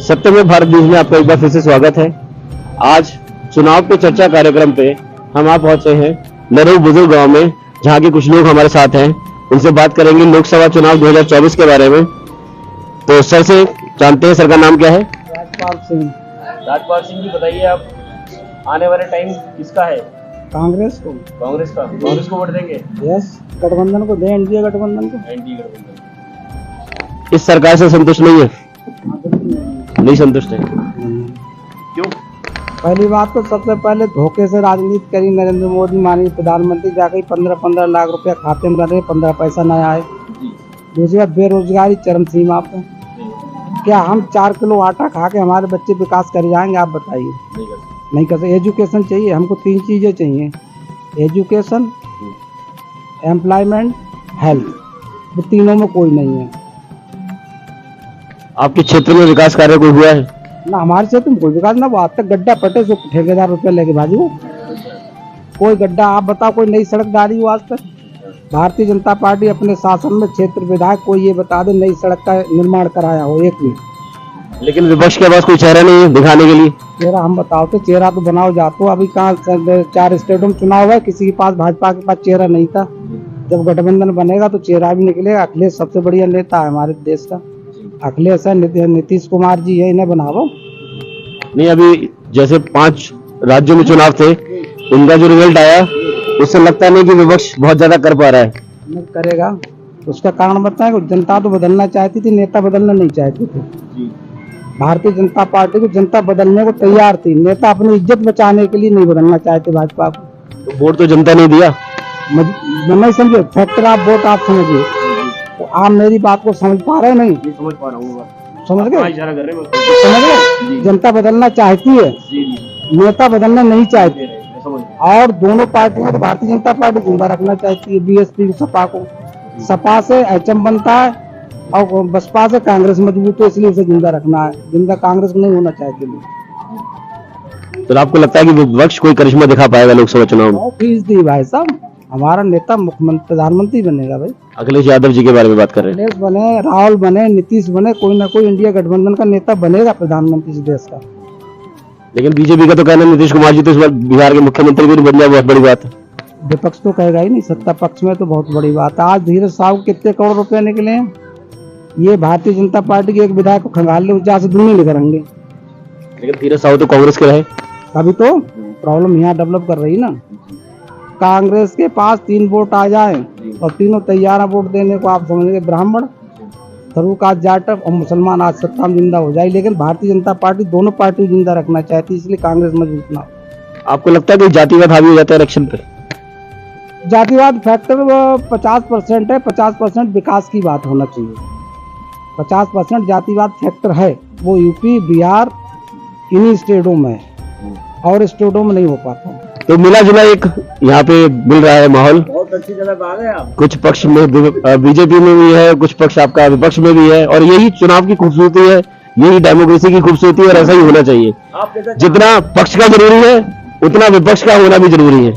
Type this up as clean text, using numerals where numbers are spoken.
सत्यमेव भारत न्यूज में आपका एक बार फिर से स्वागत है। आज चुनाव पे चर्चा कार्यक्रम पे हम आप पहुंचे हैं नरू बुजुर्ग गांव में, जहां के कुछ लोग हमारे साथ हैं। उनसे बात करेंगे लोकसभा चुनाव 2024 के बारे में। तो सर से जानते हैं, सर का नाम क्या है? राजपाल सिंह। राजपाल सिंह जी, बताइए आप आने वाले टाइम किसका है? कांग्रेस को। कांग्रेस का। कांग्रेस को वोट देंगे? यस, गठबंधन को दें, एनडीए गठबंधन को। एनडीए गठबंधन। इस सरकार से संतुष्ट नहीं है? नहीं संतुष्ट है। क्यों? पहली बात तो सबसे पहले धोखे से राजनीति करी नरेंद्र मोदी माननीय प्रधानमंत्री, जाकर 15-15 लाख रुपया खाते में रहे, 15 पैसा न आए। दूसरी बात, बेरोजगारी चरम सीमा पर। क्या हम 4 किलो आटा खा के हमारे बच्चे विकास कर जाएंगे? आप बताइए। नहीं कर सकते। एजुकेशन चाहिए हमको, 3 चीजें चाहिए, एजुकेशन, एम्प्लॉयमेंट, हेल्थ। वो तीनों में कोई नहीं है। आपके क्षेत्र में विकास कार्य कोई हुआ है? ना हमारे क्षेत्र में कोई विकास ना। वो आज तक गड्ढा पटे जो ठेकेदार रुपया लेके भाजी हो। कोई गड्ढा आप बताओ, कोई नई सड़क डाली हो आज तक? भारतीय जनता पार्टी अपने शासन में क्षेत्र विधायक कोई ये बता दे नई सड़क का निर्माण कराया हो एक भी? लेकिन विपक्ष के पास कोई चेहरा नहीं है दिखाने के लिए। चेहरा हम बताओ तो, चेहरा तो बनाओ जातो। अभी कहाँ 4 स्टेटों में चुनाव है, किसी के पास, भाजपा के पास चेहरा नहीं था। जब गठबंधन बनेगा तो चेहरा भी निकलेगा। अखिलेश सबसे बढ़िया नेता है हमारे देश का। अखिलेश है, नीतीश कुमार जी है, इन्हें बनाओ। नहीं, अभी जैसे 5 राज्यों में चुनाव थे, उनका जो रिजल्ट आया उससे लगता नहीं कि विपक्ष बहुत ज्यादा कर पा रहा है। नहीं करेगा, उसका कारण बताएं। जनता तो बदलना चाहती थी, नेता बदलना नहीं चाहते थे। भारतीय जनता पार्टी को जनता बदलने को तैयार थी, नेता अपनी इज्जत बचाने के लिए नहीं बदलना चाहते भाजपा को। तो वोट तो जनता ने दिया। नहीं समझे, फैक्टर आप वोट आप समझिए। तो आप मेरी बात को समझ पा रहे? नहीं समझ पा रहा हूँ। समझ गए? समझ गए? जनता बदलना चाहती है, नेता बदलना नहीं चाहते। और दोनों पार्टियों को भारतीय जनता पार्टी जिंदा रखना चाहती है, बीएसपी सपा को। सपा से एचएम बनता है और बसपा से कांग्रेस मजबूत है, इसलिए उसे जिंदा रखना है। जिंदा कांग्रेस नहीं होना चाहते लोग। तो आपको लगता है कि विपक्ष कोई करिश्मा दिखा पाएगा लोकसभा चुनाव में? 100% भाई साहब, हमारा नेता मुख्यमंत्री प्रधानमंत्री बनेगा भाई। अखिलेश यादव जी के बारे में बात कर रहे हैं। अखिलेश बने, राहुल बने, नीतीश बने, कोई ना कोई इंडिया गठबंधन का नेता बनेगा प्रधानमंत्री इस देश का। लेकिन बीजेपी का तो कहना है नीतीश कुमार जी तो इस बार बिहार के मुख्यमंत्री भी नहीं बन जाए, बहुत बड़ी बात है। विपक्ष तो कहेगा ही नहीं, सत्ता पक्ष में तो बहुत बड़ी बात है। आज धीरज साहू कितने करोड़ रुपए निकले हैं? ये भारतीय जनता पार्टी के एक विधायक को खंगाल ले, जहाँ से दुनिया निकलेंगे। लेकिन धीरज साहू तो कांग्रेस के रहे। अभी तो प्रॉब्लम यहाँ डेवलप कर रही ना। कांग्रेस के पास 3 वोट आ जाए और तीनों तैयार है वोट देने को। आप समझेंगे ब्राह्मण, तरुकाज, जाटव और मुसलमान आज सत्ता में जिंदा हो जाए। लेकिन भारतीय जनता पार्टी दोनों पार्टी जिंदा रखना चाहती है, इसलिए कांग्रेस मजबूत ना हो। आपको लगता है कि जातिवाद हावी हो जाता है इलेक्शन पे? जातिवाद फैक्टर 50% है, 50% विकास की बात होना चाहिए। 50% जातिवाद फैक्टर है, वो यूपी, बिहार, इन्हीं स्टेटों में है और स्टेटों में नहीं हो पाता। तो मिला जुला एक यहाँ पे मिल रहा है माहौल। बहुत अच्छी जगह आ गए आप। कुछ पक्ष में बीजेपी में भी है, कुछ पक्ष आपका विपक्ष में भी है, और यही चुनाव की खूबसूरती है, यही डेमोक्रेसी की खूबसूरती है, और ऐसा ही होना चाहिए। जितना पक्ष का जरूरी है उतना विपक्ष का होना भी जरूरी है।